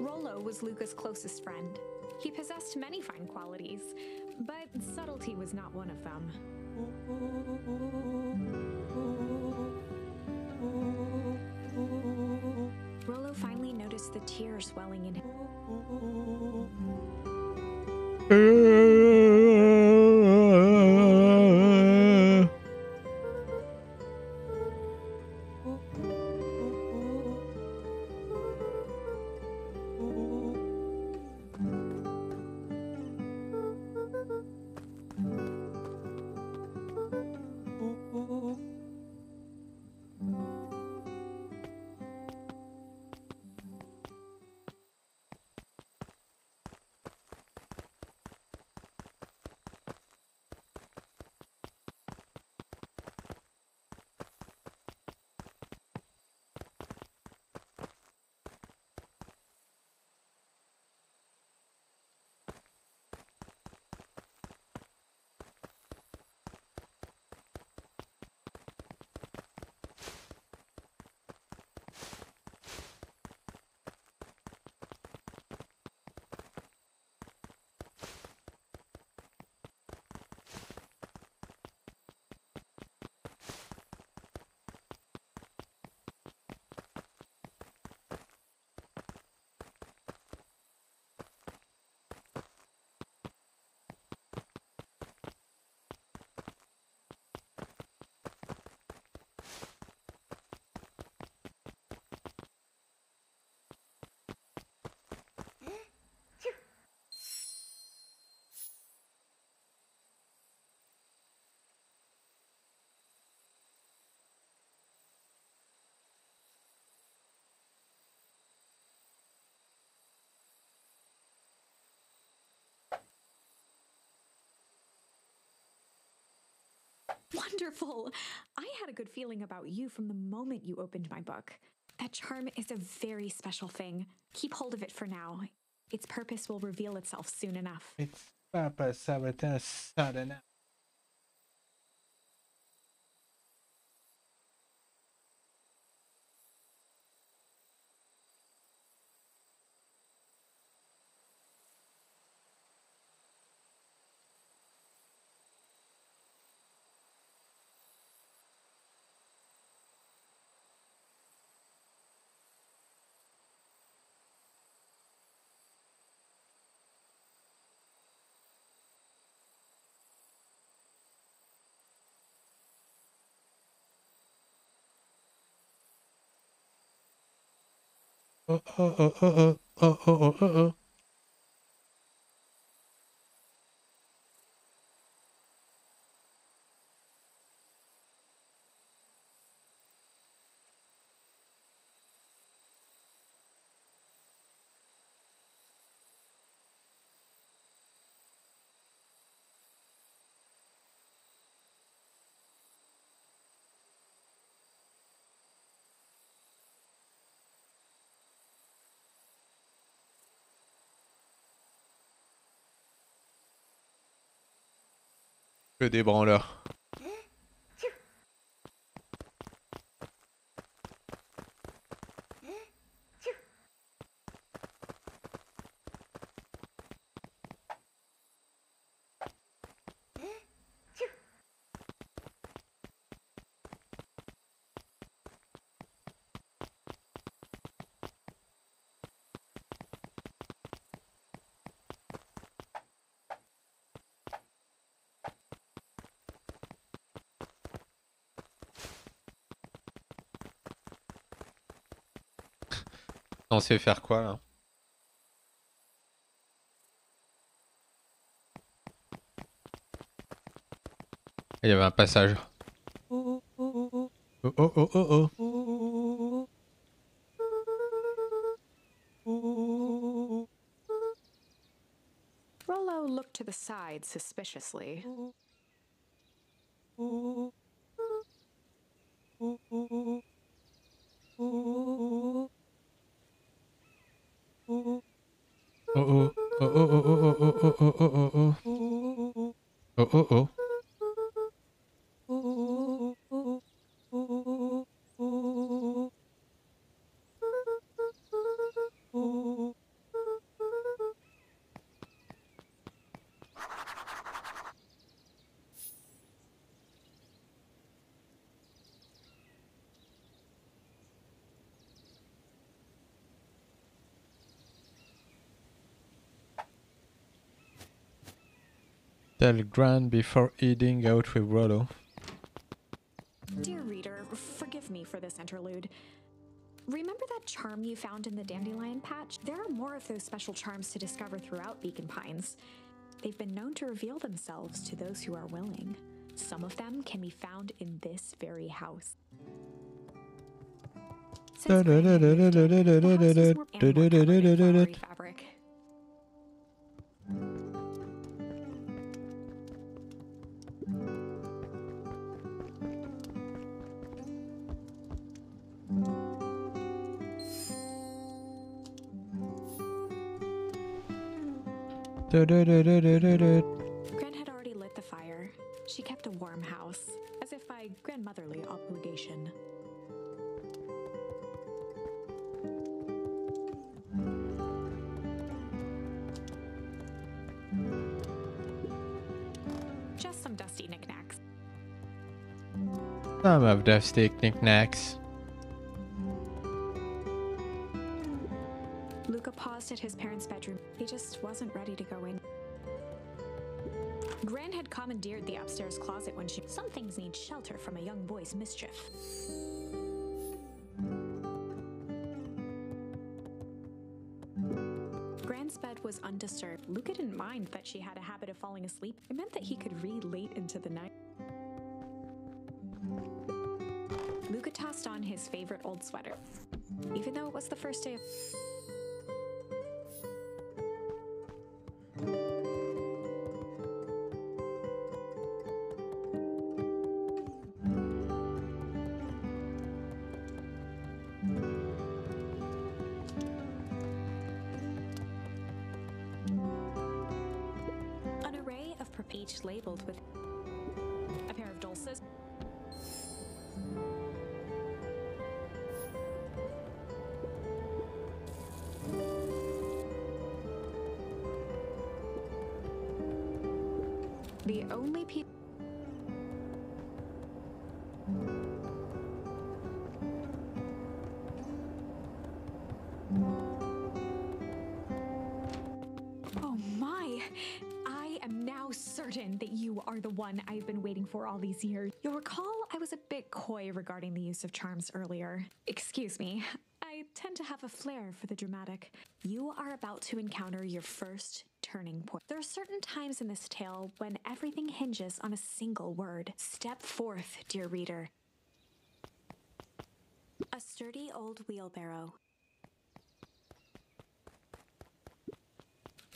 Rollo was Luca's closest friend. He possessed many fine qualities, but subtlety was not one of them. Rollo finally noticed the tears welling in him. Wonderful! I had a good feeling about you from the moment you opened my book. That charm is a very special thing. Keep hold of it for now. Its purpose will reveal itself soon enough. It's purpose, ça va être un sudden. Oh, oh, oh, oh, oh, oh, oh, oh, oh. Que des branleurs. Censé faire quoi là? Il y avait un passage. Oh oh oh oh oh. Rollo looked to the side suspiciously. Oh oh oh oh oh oh oh oh oh oh oh oh oh oh. Tell Gran before eating out with Rollo. Dear reader, forgive me for this interlude. Remember that charm you found in the dandelion patch? There are more of those special charms to discover throughout Beacon Pines. They've been known to reveal themselves to those who are willing. Some of them can be found in this very house. Since Gran had moved in, the house was more and more covered in flowery fabric. Gran had already lit the fire. She kept a warm house, as if by grandmotherly obligation. Just some dusty knickknacks. Some of dusty knickknacks. Luca paused at his parents' bedroom. He just wasn't ready to go in. Gran had commandeered the upstairs closet when she... Some things need shelter from a young boy's mischief. Gran's bed was undisturbed. Luca didn't mind that she had a habit of falling asleep. It meant that he could read late into the night. Luca tossed on his favorite old sweater. Even though it was the first day of... each labeled with a pair of dull scissors. The only people. Oh my! I am now certain that you are the one I've been waiting for all these years. You'll recall I was a bit coy regarding the use of charms earlier. Excuse me. I tend to have a flair for the dramatic. You are about to encounter your first turning point. There are certain times in this tale when everything hinges on a single word. Step forth, dear reader. A sturdy old wheelbarrow.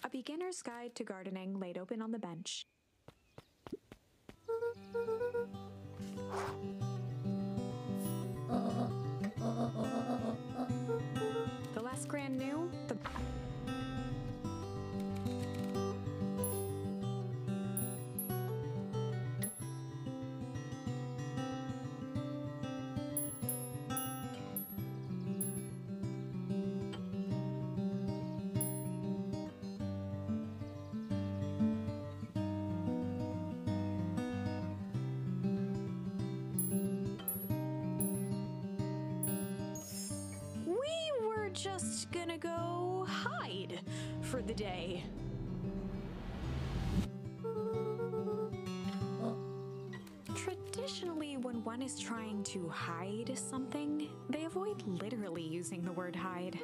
A beginner's guide to gardening laid open on the bench. The less grand new, the... We were just gonna go hide for the day. Traditionally, when one is trying to hide something, they avoid literally using the word hide.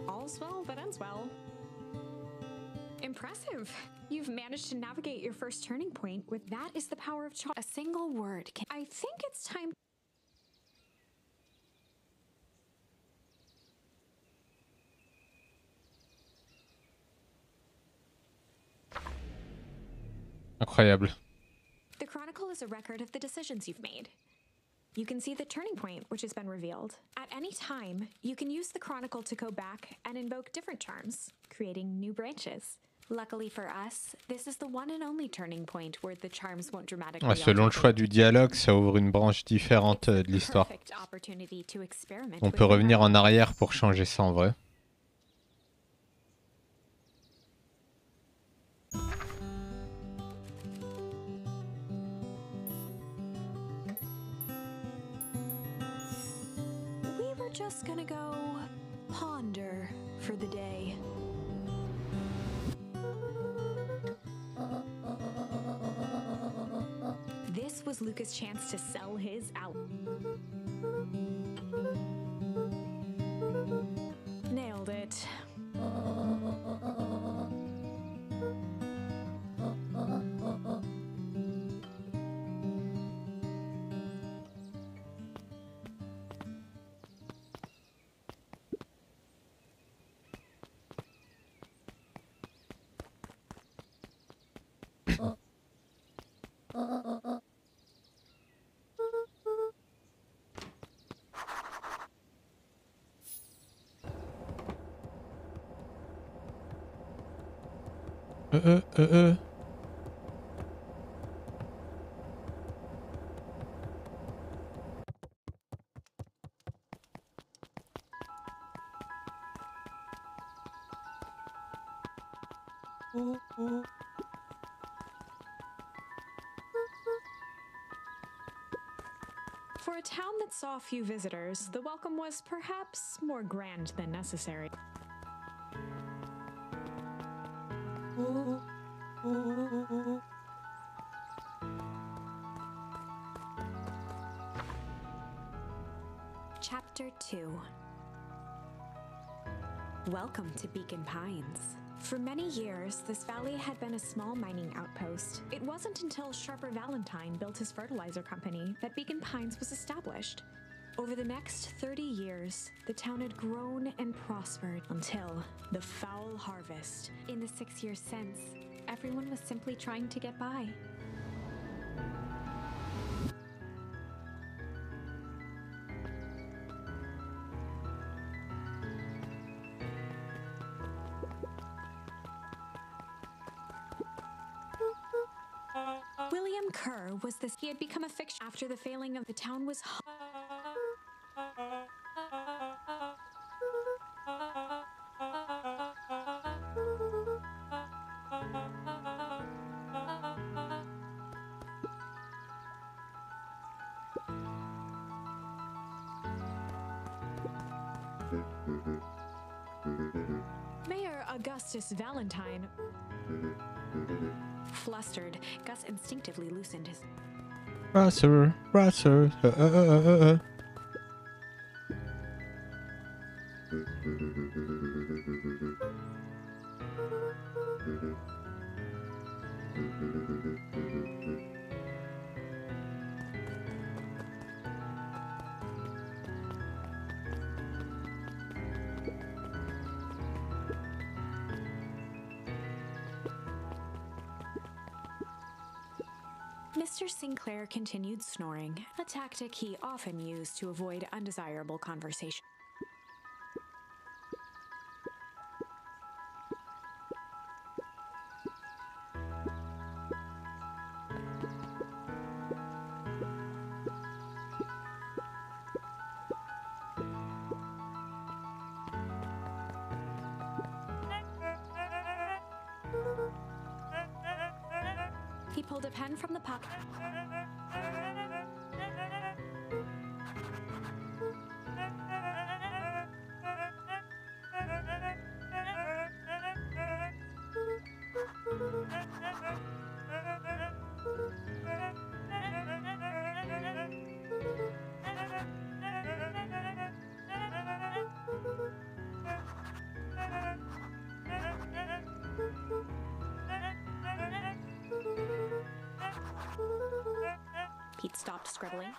All's well that ends well. Impressive. You've managed to navigate your first turning point with that is the power of a single word. I think it's time. Incroyable. The Chronicle is a record of the decisions you've made. You can see the turning point which has been revealed. At any time, you can use the Chronicle to go back and invoke different charms, creating new branches. Luckily for us, this is the one and only turning point where the charms won't dramatically Ouais, selon le choix du dialogue, ça ouvre une branche différente de l'histoire. On peut revenir en arrière pour changer ça en vrai. We were just gonna go ponder for the day. This was Luca's chance to sell his out. Nailed it. For a town that saw few visitors, the welcome was perhaps more grand than necessary. Chapter 2. Welcome to Beacon Pines. For many years, this valley had been a small mining outpost. It wasn't until Sharper Valentine built his fertilizer company that Beacon Pines was established. Over the next 30 years, the town had grown and prospered until the foul harvest. In the 6 years since, everyone was simply trying to get by. John Kerr was this. He had become a fiction after the failing of the town was. Mayor Augustus Valentine. Flustered, Gus instinctively loosened his. Rasser. Mr. Sinclair continued snoring, a tactic he often used to avoid undesirable conversation. He pulled a pen from the pocket. Pete stopped scribbling.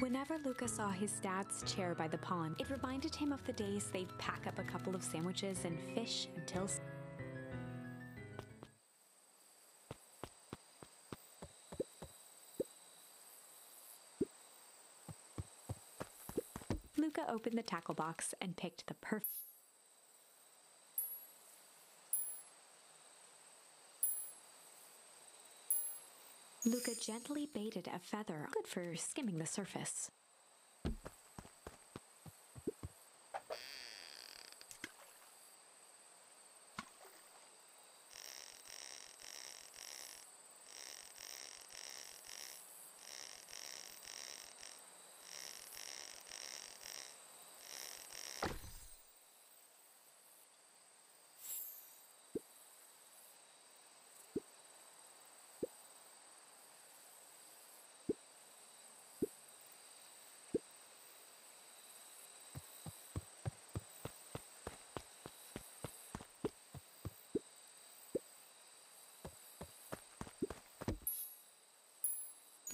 Whenever Luca saw his dad's chair by the pond, it reminded him of the days they'd pack up a couple of sandwiches and fish until... Luca opened the tackle box and picked the perfect... Luca gently baited a feather, good for skimming the surface.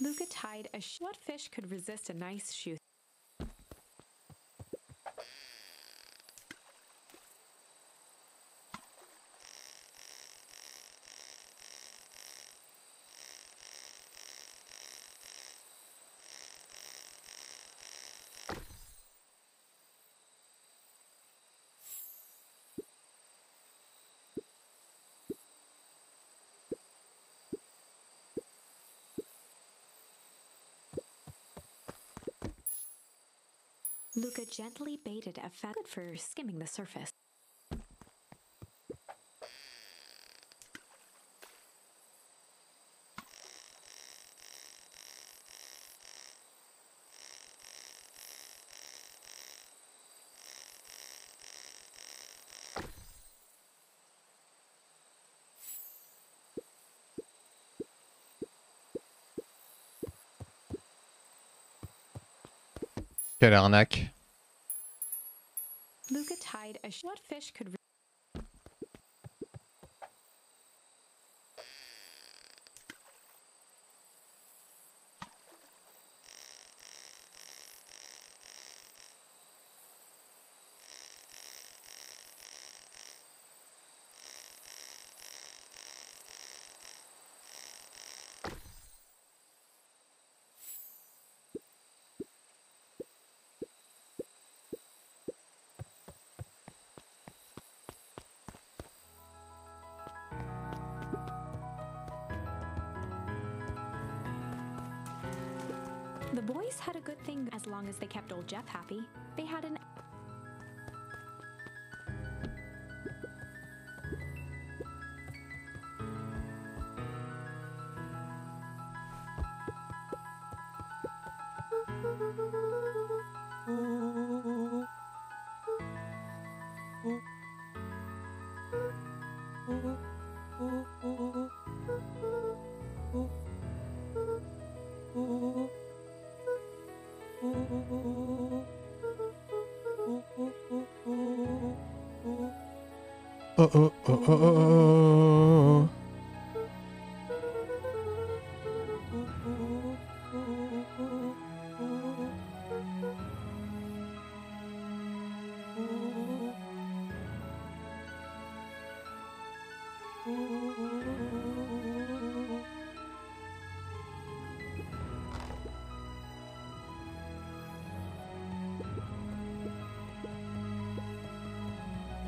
Luca tied a what fish could resist a nice shoe? Luca gently baited a feather, good for skimming the surface. Quelle arnaque. Luca tied a what fish could The boys had a good thing as long as they kept old Jeff happy. They had an Oh oh oh oh oh.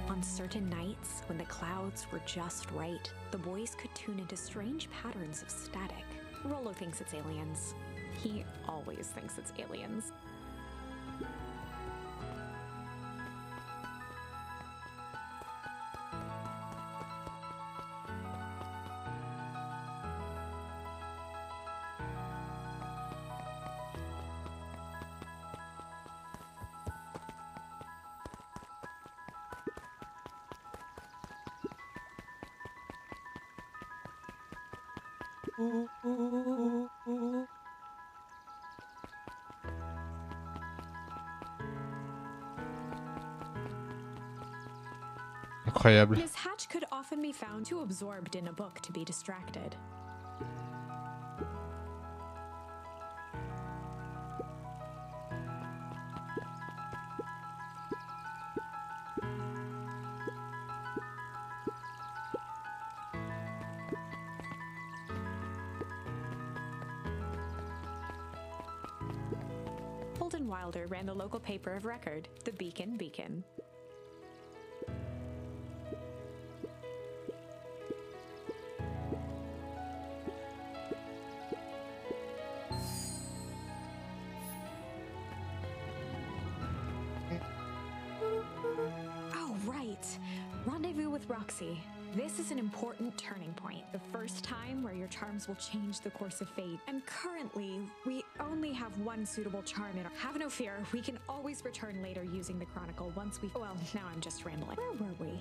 On certain nights, when the clouds were just right, the boys could tune into strange patterns of static. Rollo thinks it's aliens. He always thinks it's aliens. Incroyable. Miss Hatch could often be found too absorbed in a book to be distracted. Holden Wilder ran the local paper of record, the Beacon Beacon. Oh, right. Rendezvous with Roxy. This is an important turning point. The first time where your charms will change the course of fate. And currently, we only have one suitable charm in our... Have no fear, we can always return later using the Chronicle once we... Well, now I'm just rambling. Where were we?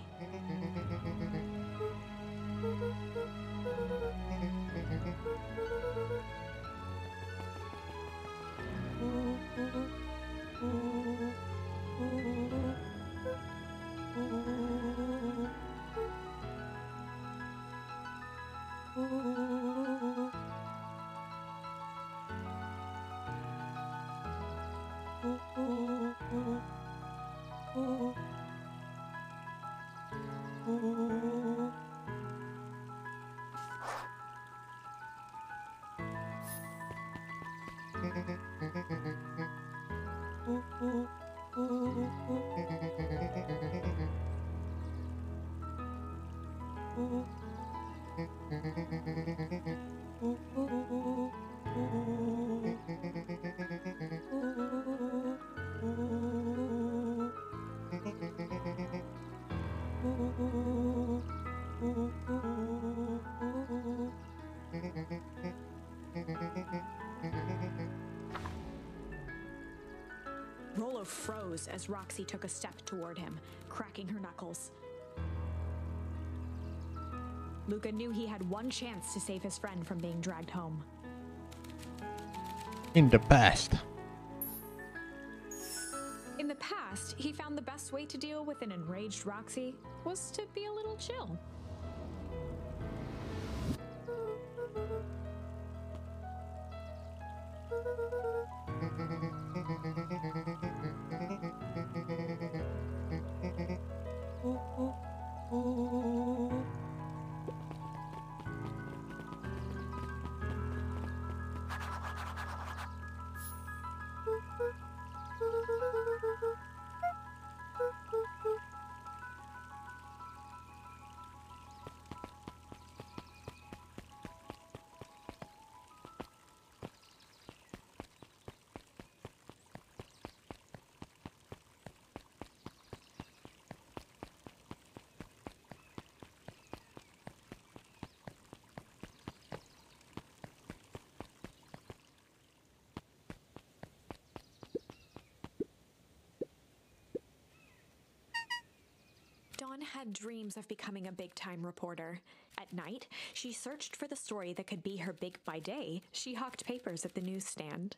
Rollo froze as Roxy took a step toward him, cracking her knuckles. Luca knew he had one chance to save his friend from being dragged home. In the past. In the past, he found the best way to deal with an enraged Roxy was to be a little chill. Dawn had dreams of becoming a big-time reporter. At night, she searched for the story that could be her big. By day, she hawked papers at the newsstand.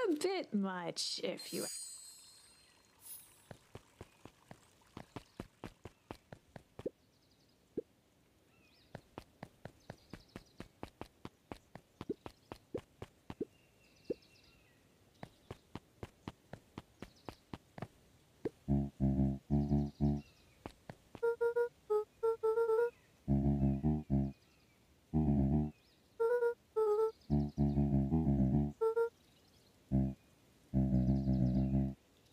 A bit much, if you...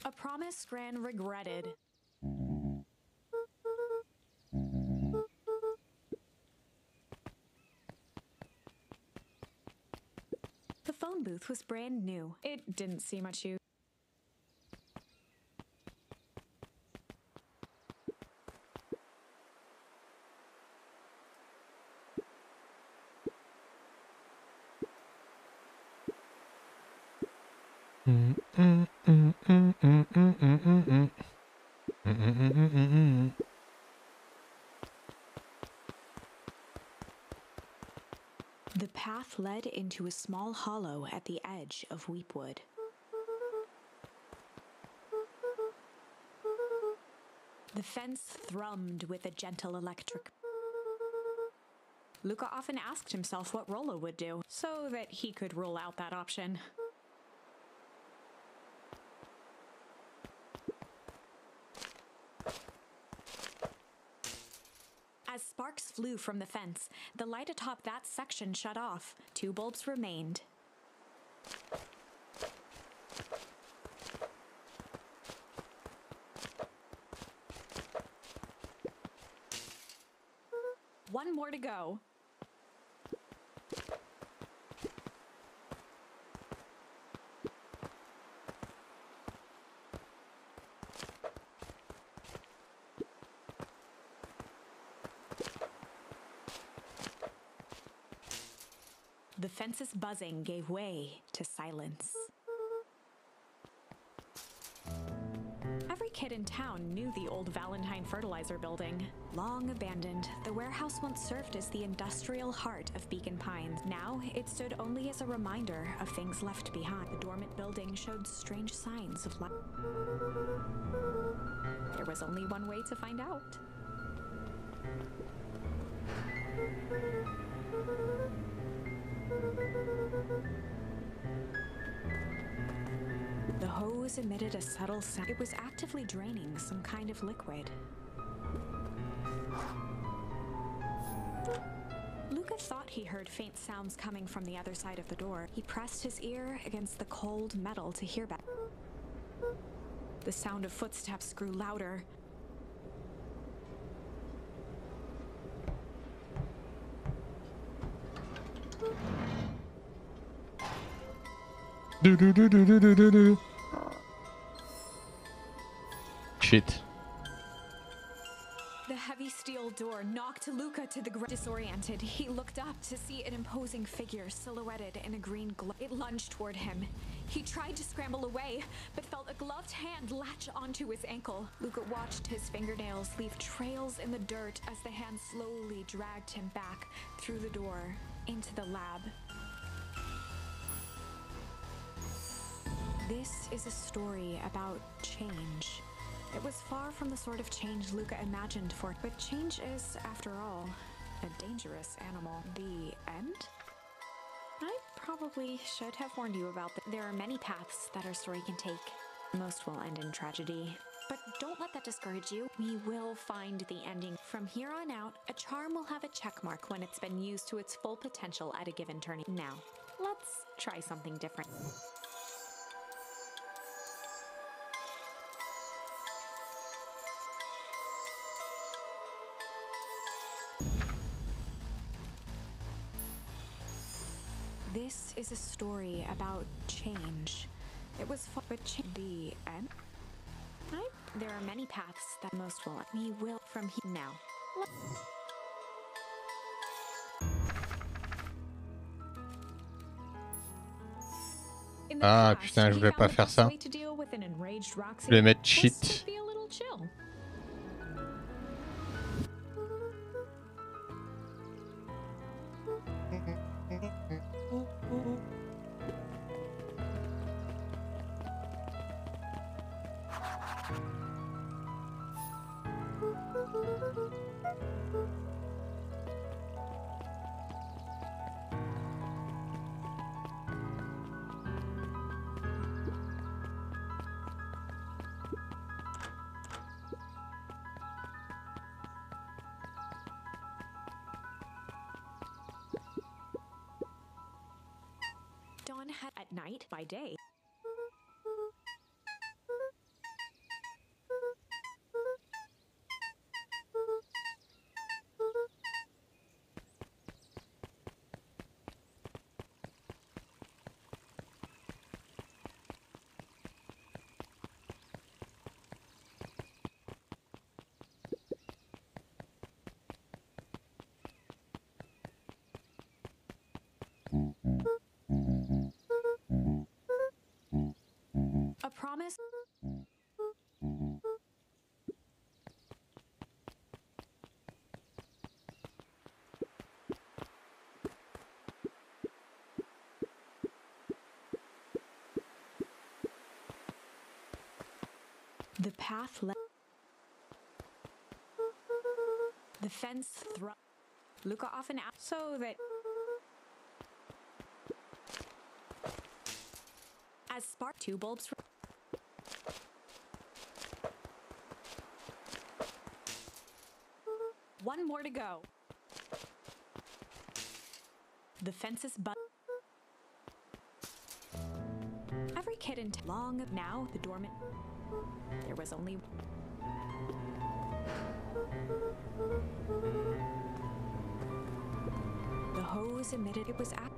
A promise Gran regretted. The phone booth was brand new. It didn't see much use. The path led into a small hollow at the edge of Weepwood. The fence thrummed with a gentle electric. Luca often asked himself what Rollo would do, so that he could rule out that option. As sparks flew from the fence, the light atop that section shut off. 2 bulbs remained. One more to go. The fence's buzzing gave way to silence. Every kid in town knew the old Valentine Fertilizer building. Long abandoned, the warehouse once served as the industrial heart of Beacon Pines. Now, it stood only as a reminder of things left behind. The dormant building showed strange signs of life. There was only one way to find out. The hose emitted a subtle sound. It was actively draining some kind of liquid. Luca thought he heard faint sounds coming from the other side of the door. He pressed his ear against the cold metal to hear better. The sound of footsteps grew louder. Shit. The heavy steel door knocked Luca to the ground. Disoriented, he looked up to see an imposing figure silhouetted in a green glow. It lunged toward him. He tried to scramble away, but felt a gloved hand latch onto his ankle. Luca watched his fingernails leave trails in the dirt as the hand slowly dragged him back through the door into the lab. This is a story about change. It was far from the sort of change Luca imagined for, but change is, after all, a dangerous animal. The end? I probably should have warned you about that. There are many paths that our story can take. Most will end in tragedy. But don't let that discourage you. We will find the ending. From here on out, a charm will have a check mark when it's been used to its full potential at a given turning. Now, let's try something different. This is a story about change. It was fun, but the end? There are many paths that most will. We will from here now. Ah putain, je voulais pas faire ça. Je voulais mettre cheat. Dawn had at night by day. A promise. The path led. The fence thrust. Luca often asked so that. As spark 2 bulbs. One more to go. The fences but every kid in long now the dormant. There was only the hose emitted. It was at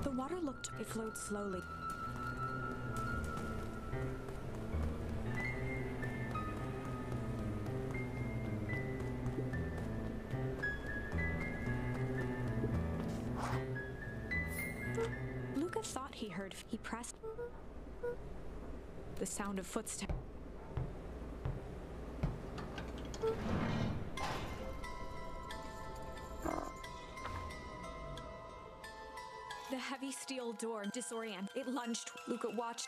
the water looked. It flowed slowly. Luca thought he heard. He pressed the sound of footsteps. The heavy steel door disoriented. It lunged. Luca watched.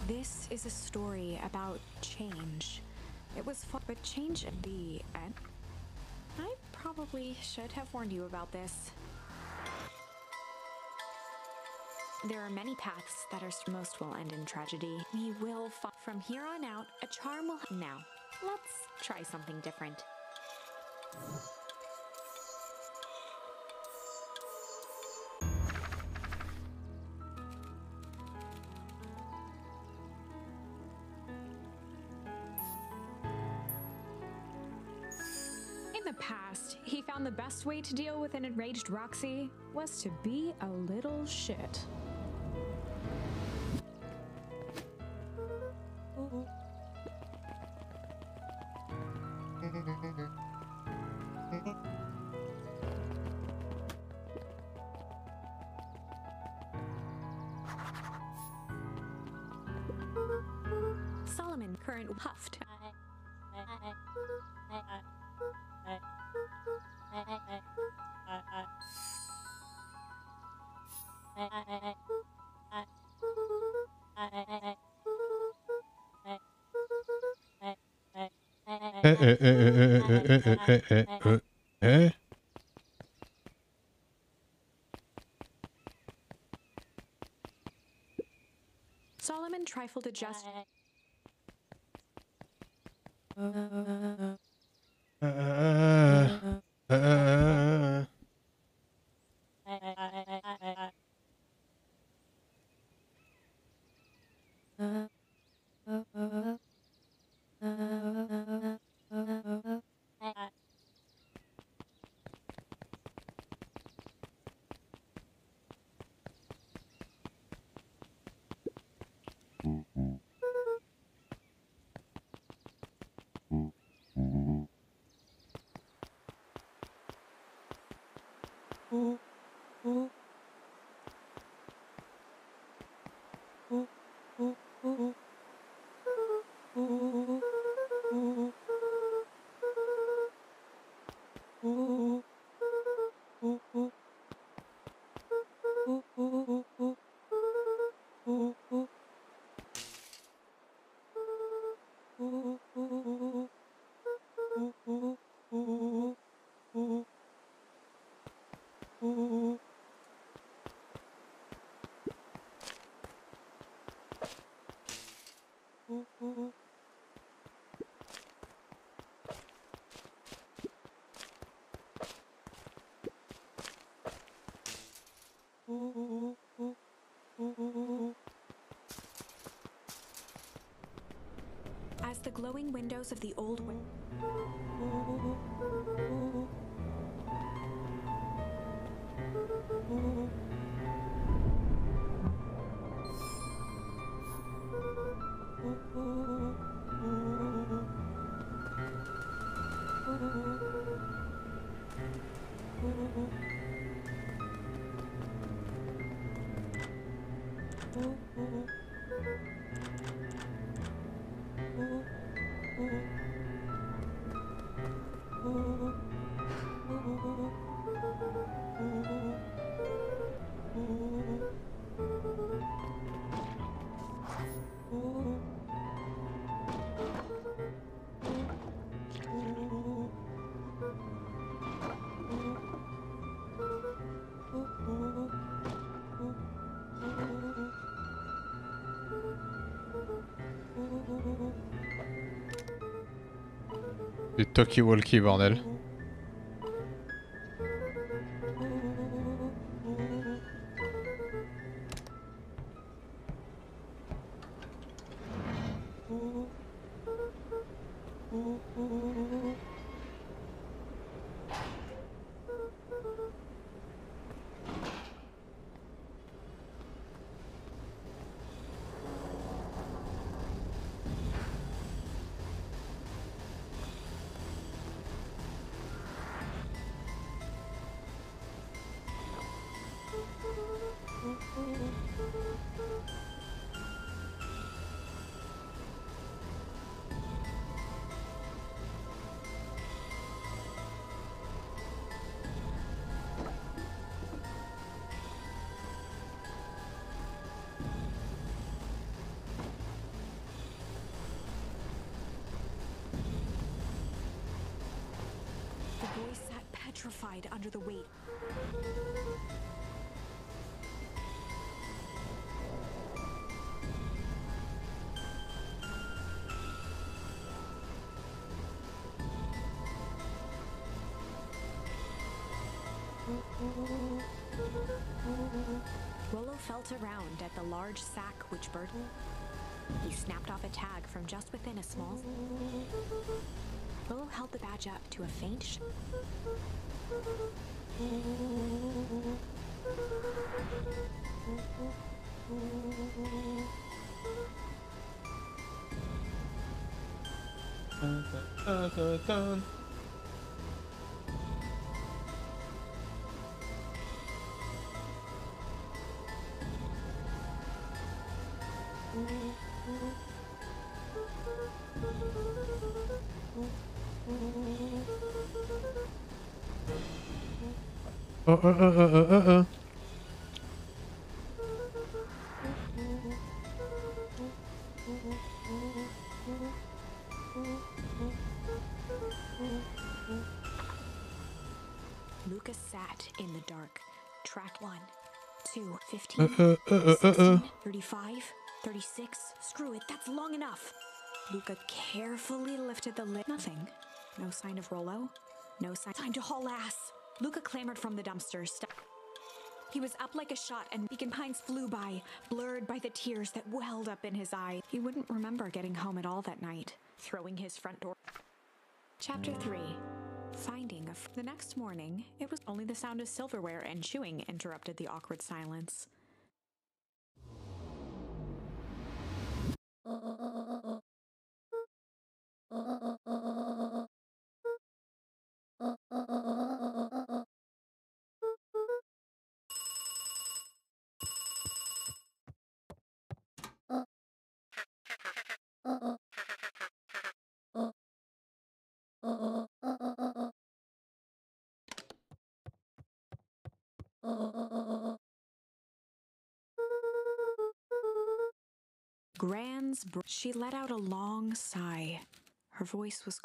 This is a story about change. It was fun, but change at the end. I probably should have warned you about this. There are many paths that are most will end in tragedy. We will from here on out. A charm will. Now, let's try something different. the past, he found the best way to deal with an enraged Roxy was to be a little shit. Solomon current huffed. Solomon trifled adjust. As the glowing windows of the old Du talkie-walkie, bordel. The boy sat petrified under the weight. Rollo felt around at the large sack which burdened. He snapped off a tag from just within a small... Willow held the badge up to a faint Luca sat in the dark. Track 1, 2, 15, 16, 35, 36. Screw it, that's long enough. Luca carefully lifted the lid. Nothing. No sign of Rollo. No sign. Time to haul ass. Luca clambered from the dumpster. He was up like a shot, and Beacon Pines flew by, blurred by the tears that welled up in his eyes. He wouldn't remember getting home at all that night, throwing his front door. Chapter 3. Finding the next morning, it was only the sound of silverware and chewing interrupted the awkward silence. She let out a long sigh. Her voice was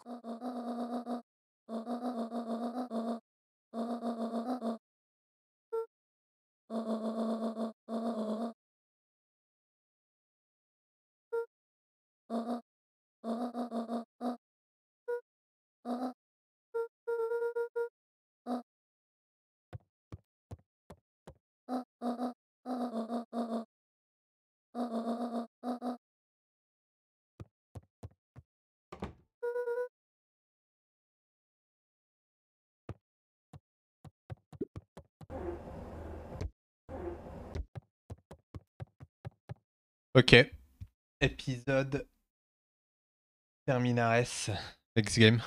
Ok. Épisode Terminares. Next game.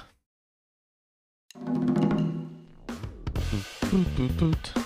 Tout.